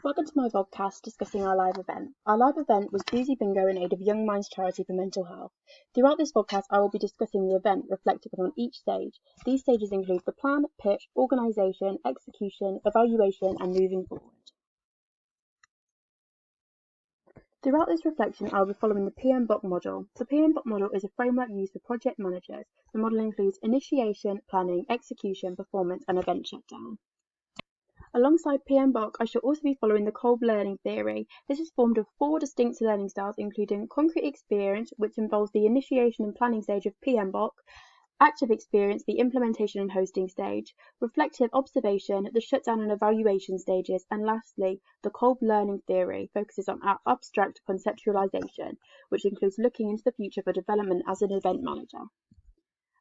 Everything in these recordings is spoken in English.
Welcome to my vlogcast discussing our live event. Our live event was Boozy Bingo in aid of Young Minds Charity for Mental Health. Throughout this vlogcast, I will be discussing the event reflected upon each stage. These stages include the plan, pitch, organisation, execution, evaluation and moving forward. Throughout this reflection, I will be following the PMBOK model. The PMBOK model is a framework used for project managers. The model includes initiation, planning, execution, performance and event shutdown. Alongside PMBOK, I shall also be following the Kolb learning theory. This is formed of 4 distinct learning styles, including concrete experience, which involves the initiation and planning stage of PMBOK, active experience, the implementation and hosting stage, reflective observation, the shutdown and evaluation stages, and lastly, the Kolb learning theory focuses on abstract conceptualization, which includes looking into the future for development as an event manager.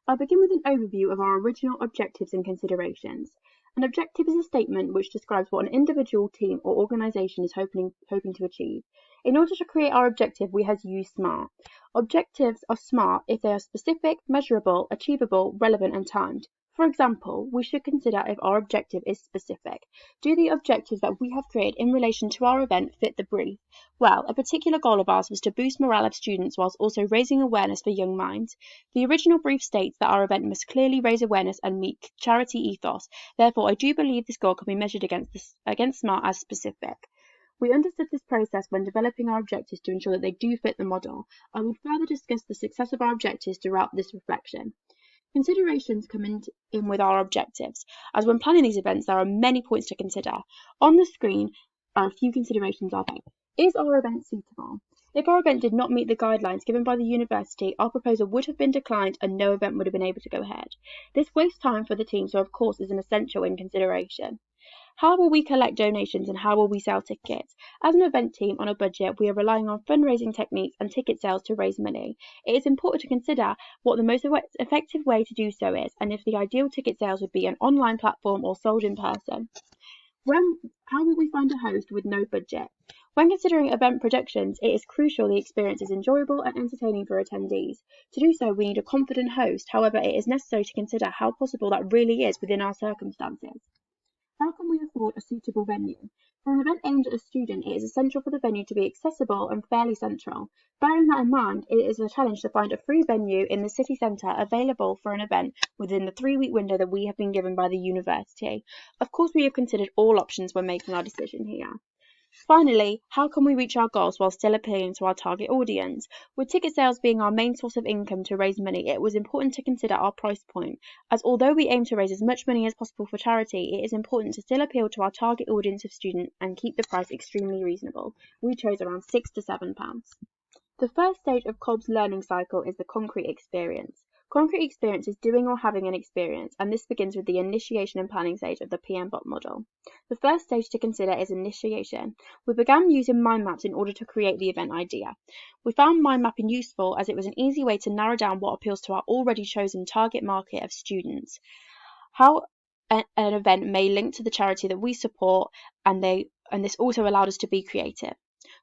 I'll begin with an overview of our original objectives and considerations. An objective is a statement which describes what an individual, team or organisation is hoping to achieve. In order to create our objective, we had to use SMART. Objectives are SMART if they are specific, measurable, achievable, relevant and timed. For example, we should consider if our objective is specific. Do the objectives that we have created in relation to our event fit the brief? Well, a particular goal of ours was to boost morale of students whilst also raising awareness for young minds. The original brief states that our event must clearly raise awareness and meet charity ethos. Therefore, I do believe this goal can be measured against SMART as specific. We understood this process when developing our objectives to ensure that they do fit the model. I will further discuss the success of our objectives throughout this reflection. Considerations come in with our objectives, as when planning these events there are many points to consider. On the screen are a few considerations of it. Is our event suitable? If our event did not meet the guidelines given by the university, our proposal would have been declined and no event would have been able to go ahead. This wastes time for the team, so of course is an essential in consideration. How will we collect donations and how will we sell tickets? As an event team on a budget, we are relying on fundraising techniques and ticket sales to raise money. It is important to consider what the most effective way to do so is and if the ideal ticket sales would be an online platform or sold in person. How will we find a host with no budget? When considering event productions, it is crucial the experience is enjoyable and entertaining for attendees. To do so, we need a confident host. However, it is necessary to consider how possible that really is within our circumstances. How can we afford a suitable venue? For an event aimed at a student, it is essential for the venue to be accessible and fairly central. Bearing that in mind, it is a challenge to find a free venue in the city centre available for an event within the 3-week window that we have been given by the university. Of course, we have considered all options when making our decision here. Finally, how can we reach our goals while still appealing to our target audience? With ticket sales being our main source of income to raise money, it was important to consider our price point, as although we aim to raise as much money as possible for charity, it is important to still appeal to our target audience of students and keep the price extremely reasonable. We chose around £6 to £7. The first stage of Kolb's learning cycle is the concrete experience. Concrete experience is doing or having an experience, and this begins with the initiation and planning stage of the PMBOK model. The first stage to consider is initiation. We began using mind maps in order to create the event idea. We found mind mapping useful as it was an easy way to narrow down what appeals to our already chosen target market of students, how an event may link to the charity that we support, and this also allowed us to be creative.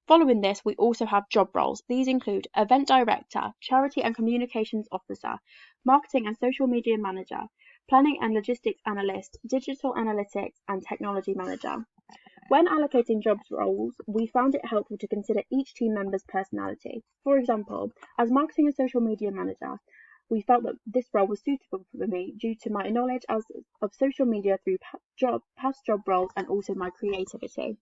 Following this, we also have job roles. These include event director, charity and communications officer, marketing and social media manager, planning and logistics analyst, digital analytics and technology manager. When allocating job roles, we found it helpful to consider each team member's personality. For example, as marketing and social media manager, we felt that this role was suitable for me due to my knowledge of social media through past job roles and also my creativity.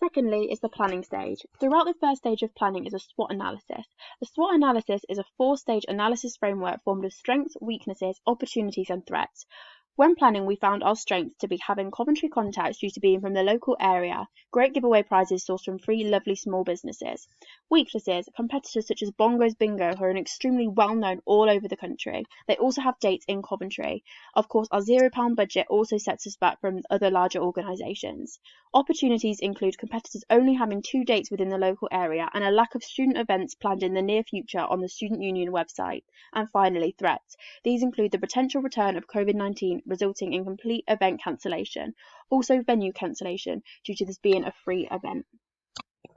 Secondly is the planning stage. Throughout the first stage of planning is a SWOT analysis. A SWOT analysis is a 4-stage analysis framework formed of strengths, weaknesses, opportunities and threats. When planning, we found our strengths to be having Coventry contacts due to being from the local area, great giveaway prizes sourced from 3 lovely small businesses. Weaknesses, competitors such as Bongo's Bingo who are extremely well known all over the country. They also have dates in Coventry. Of course, our £0 budget also sets us back from other larger organisations. Opportunities include competitors only having 2 dates within the local area and a lack of student events planned in the near future on the Student Union website. And finally, threats. These include the potential return of COVID-19 resulting in complete event cancellation, also venue cancellation due to this being a free event.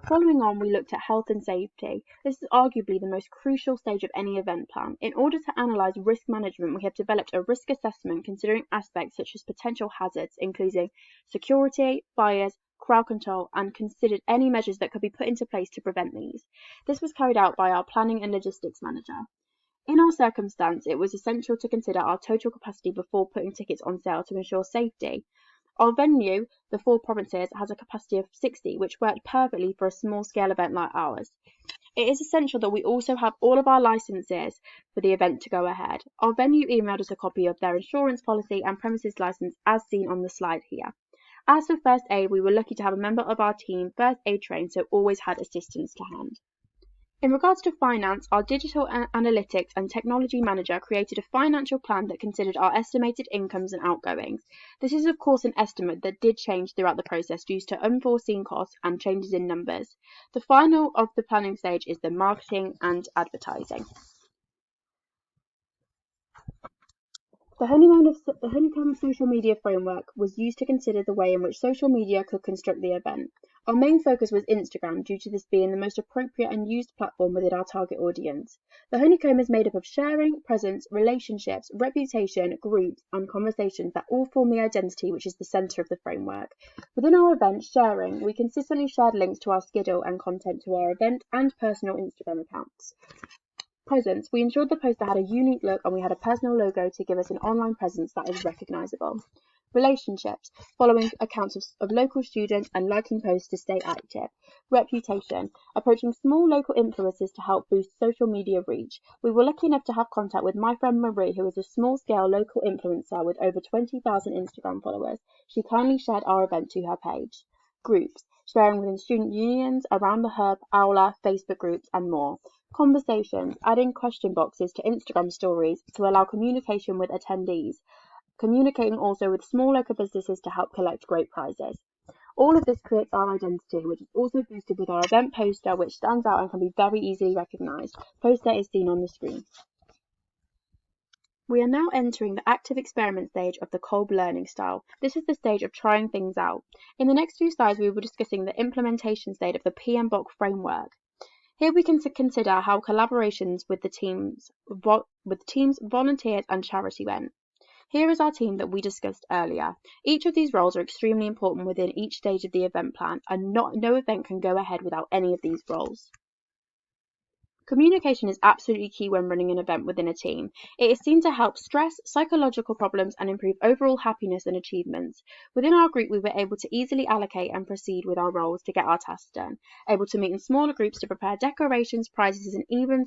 Following on, we looked at health and safety. This is arguably the most crucial stage of any event plan. In order to analyse risk management, we have developed a risk assessment considering aspects such as potential hazards, including security, fires, crowd control, and considered any measures that could be put into place to prevent these. This was carried out by our planning and logistics manager. In our circumstance, it was essential to consider our total capacity before putting tickets on sale to ensure safety. Our venue, the Four Provinces, has a capacity of 60, which worked perfectly for a small-scale event like ours. It is essential that we also have all of our licenses for the event to go ahead. Our venue emailed us a copy of their insurance policy and premises license as seen on the slide here. As for first aid, we were lucky to have a member of our team first aid trained, so always had assistance to hand. In regards to finance, our digital analytics and technology manager created a financial plan that considered our estimated incomes and outgoings. This is of course an estimate that did change throughout the process due to unforeseen costs and changes in numbers. The final of the planning stage is the marketing and advertising. The Honeycomb social media framework was used to consider the way in which social media could construct the event. Our main focus was Instagram due to this being the most appropriate and used platform within our target audience. The Honeycomb is made up of sharing, presence, relationships, reputation, groups, and conversations that all form the identity which is the centre of the framework. Within our event, sharing, we consistently shared links to our schedule and content to our event and personal Instagram accounts. Presence, we ensured the poster had a unique look and we had a personal logo to give us an online presence that is recognisable. Relationships, following accounts of local students and liking posts to stay active. Reputation, approaching small local influencers to help boost social media reach. We were lucky enough to have contact with my friend Marie, who is a small-scale local influencer with over 20,000 Instagram followers. She kindly shared our event to her page. Groups, sharing within student unions, around the hub, Aula, Facebook groups, and more. Conversations, adding question boxes to Instagram stories to allow communication with attendees. Communicating also with small local businesses to help collect great prizes. All of this creates our identity, which is also boosted with our event poster, which stands out and can be very easily recognised. Poster is seen on the screen. We are now entering the active experiment stage of the Kolb learning style. This is the stage of trying things out. In the next few slides, we will be discussing the implementation stage of the PMBOK framework. Here we can consider how collaborations with the teams, volunteers and charity went. Here is our team that we discussed earlier. Each of these roles are extremely important within each stage of the event plan, and no event can go ahead without any of these roles. Communication is absolutely key when running an event within a team. It is seen to help stress, psychological problems, and improve overall happiness and achievements. Within our group, we were able to easily allocate and proceed with our roles to get our tasks done, able to meet in smaller groups to prepare decorations, prizes, and even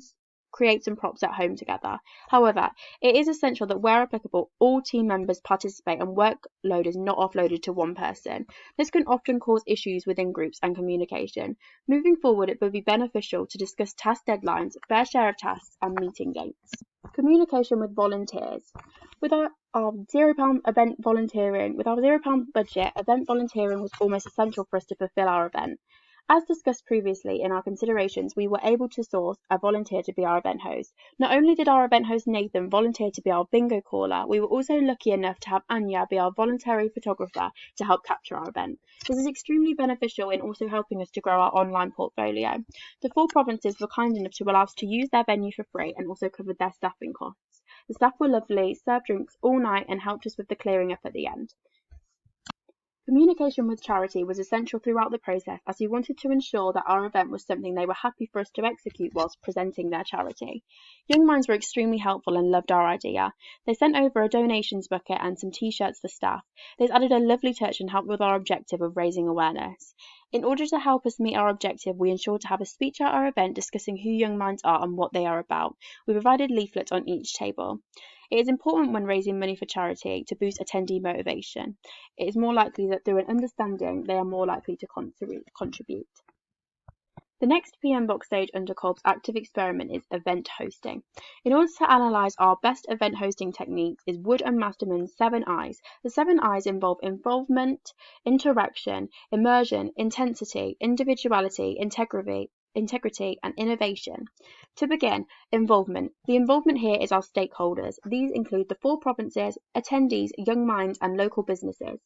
create some props at home together. However, it is essential that where applicable, all team members participate and workload is not offloaded to one person. This can often cause issues within groups and communication. Moving forward, it would be beneficial to discuss task deadlines, fair share of tasks, and meeting dates. Communication with volunteers. With our £0 event volunteering, with our £0 budget, event volunteering was almost essential for us to fulfill our event. As discussed previously in our considerations, we were able to source a volunteer to be our event host. Not only did our event host Nathan volunteer to be our bingo caller, we were also lucky enough to have Anya be our voluntary photographer to help capture our event. This is extremely beneficial in also helping us to grow our online portfolio. The Four Provinces were kind enough to allow us to use their venue for free and also covered their staffing costs. The staff were lovely, served drinks all night and helped us with the clearing up at the end. Communication with charity was essential throughout the process as we wanted to ensure that our event was something they were happy for us to execute whilst presenting their charity. Young Minds were extremely helpful and loved our idea. They sent over a donations bucket and some t-shirts for staff. This added a lovely touch and helped with our objective of raising awareness. In order to help us meet our objective, we ensured to have a speech at our event discussing who Young Minds are and what they are about. We provided leaflets on each table. It is important when raising money for charity to boost attendee motivation. It is more likely that through an understanding, they are more likely to contribute. The next PMBOK stage under Kolb's active experiment is event hosting. In order to analyse our best event hosting techniques is Wood and Masterman's 7 I's. The 7 I's involve involvement, interaction, immersion, intensity, individuality, integrity, and innovation. To begin, involvement. The involvement here is our stakeholders. These include the Four Provinces, attendees, Young Minds, and local businesses.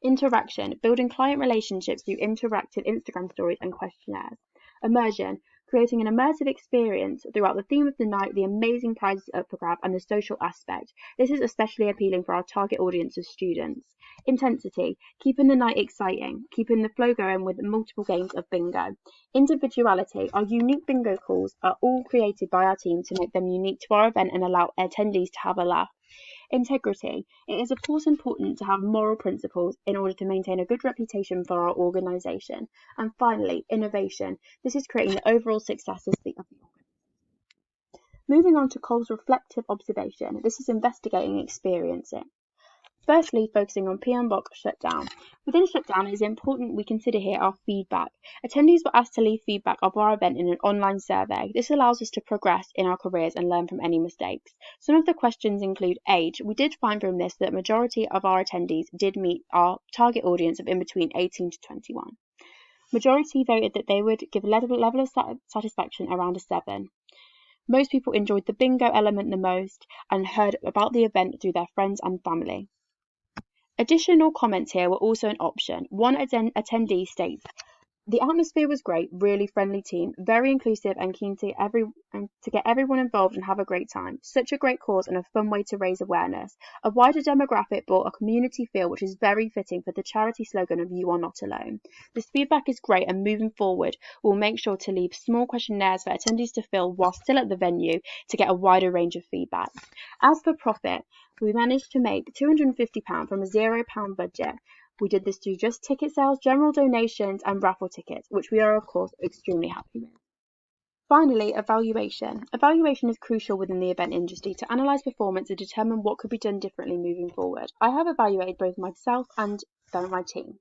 Interaction. Building client relationships through interactive Instagram stories and questionnaires. Immersion. creating an immersive experience throughout the theme of the night, the amazing prizes up for grab, and the social aspect. This is especially appealing for our target audience of students. Intensity, keeping the night exciting, keeping the flow going with multiple games of bingo. Individuality, our unique bingo calls are all created by our team to make them unique to our event and allow attendees to have a laugh. Integrity, it is of course important to have moral principles in order to maintain a good reputation for our organisation. And finally, innovation, this is creating the overall success of the organisation. Moving on to Cole's reflective observation, this is investigating and experiencing. Firstly, focusing on PMBOK shutdown. Within shutdown, it is important we consider here our feedback. Attendees were asked to leave feedback of our event in an online survey. This allows us to progress in our careers and learn from any mistakes. Some of the questions include age. We did find from this that the majority of our attendees did meet our target audience of in between 18 to 21. Majority voted that they would give a level of satisfaction around a 7. Most people enjoyed the bingo element the most and heard about the event through their friends and family. Additional comments here were also an option. One attendee states, the atmosphere was great, really friendly team, very inclusive and keen to get everyone involved and have a great time. Such a great cause and a fun way to raise awareness. A wider demographic brought a community feel which is very fitting for the charity slogan of You Are Not Alone. This feedback is great and moving forward we'll make sure to leave small questionnaires for attendees to fill while still at the venue to get a wider range of feedback. As for profit, we managed to make £250 from a £0 budget. We did this through just ticket sales, general donations and raffle tickets, which we are of course extremely happy with. Finally, evaluation. Evaluation is crucial within the event industry to analyse performance and determine what could be done differently moving forward. I have evaluated both myself and my team.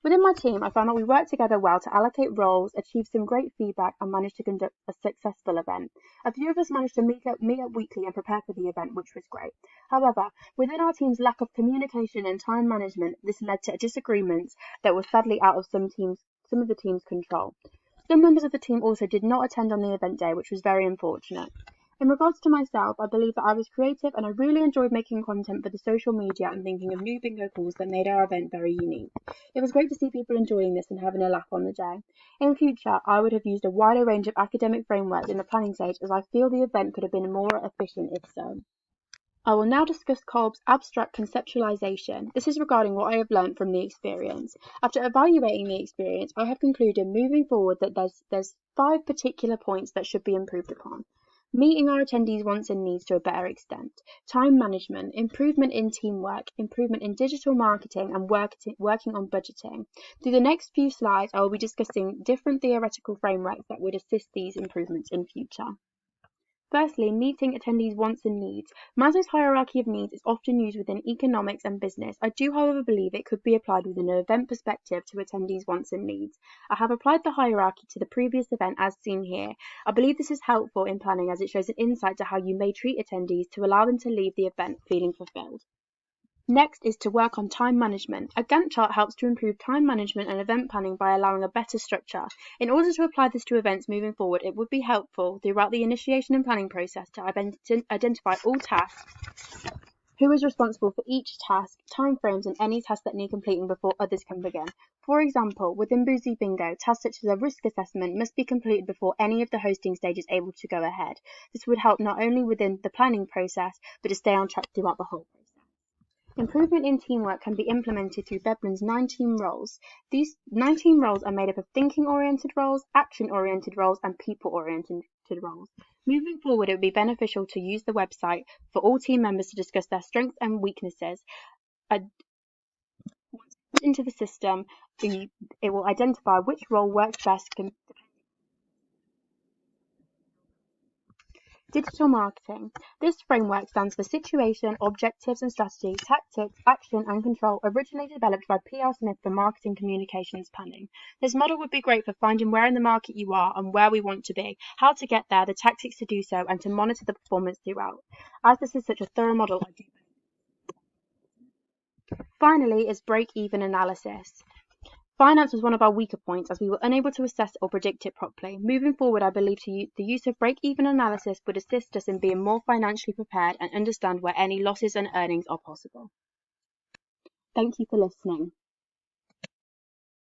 Within my team, I found that we worked together well to allocate roles, achieve some great feedback and managed to conduct a successful event. A few of us managed to meet up weekly and prepare for the event, which was great. However, within our team's lack of communication and time management, this led to disagreements that were sadly out of some of the team's control. Some members of the team also did not attend on the event day, which was very unfortunate. In regards to myself, I believe that I was creative and I really enjoyed making content for the social media and thinking of new bingo calls that made our event very unique. It was great to see people enjoying this and having a laugh on the day. In future, I would have used a wider range of academic frameworks in the planning stage as I feel the event could have been more efficient if so. I will now discuss Kolb's abstract conceptualization. This is regarding what I have learned from the experience. After evaluating the experience, I have concluded moving forward that there's 5 particular points that should be improved upon. Meeting our attendees' wants and needs to a better extent, time management, improvement in teamwork, improvement in digital marketing and working on budgeting. Through the next few slides, I will be discussing different theoretical frameworks that would assist these improvements in future. Firstly, meeting attendees' wants and needs. Maslow's hierarchy of needs is often used within economics and business. I do, however, believe it could be applied within an event perspective to attendees' wants and needs. I have applied the hierarchy to the previous event as seen here. I believe this is helpful in planning as it shows an insight to how you may treat attendees to allow them to leave the event feeling fulfilled. Next is to work on time management. A Gantt chart helps to improve time management and event planning by allowing a better structure. In order to apply this to events moving forward, it would be helpful throughout the initiation and planning process to identify all tasks, who is responsible for each task, timeframes and any tasks that need completing before others can begin. For example, within Boozy Bingo, tasks such as a risk assessment must be completed before any of the hosting stage is able to go ahead. This would help not only within the planning process, but to stay on track throughout the whole process. Improvement in teamwork can be implemented through Veblen's 19 roles. These 19 roles are made up of thinking-oriented roles, action-oriented roles, and people-oriented roles. Moving forward, it would be beneficial to use the website for all team members to discuss their strengths and weaknesses. Once into the system, it will identify which role works best. Digital marketing. This framework stands for Situation, Objectives and Strategy, Tactics, Action and Control, originally developed by P.R. Smith for Marketing Communications Planning. This model would be great for finding where in the market you are and where we want to be, how to get there, the tactics to do so, and to monitor the performance throughout. As this is such a thorough model, I do. Finally is break-even analysis. Finance was one of our weaker points as we were unable to assess or predict it properly. Moving forward, I believe the use of break-even analysis would assist us in being more financially prepared and understand where any losses and earnings are possible. Thank you for listening.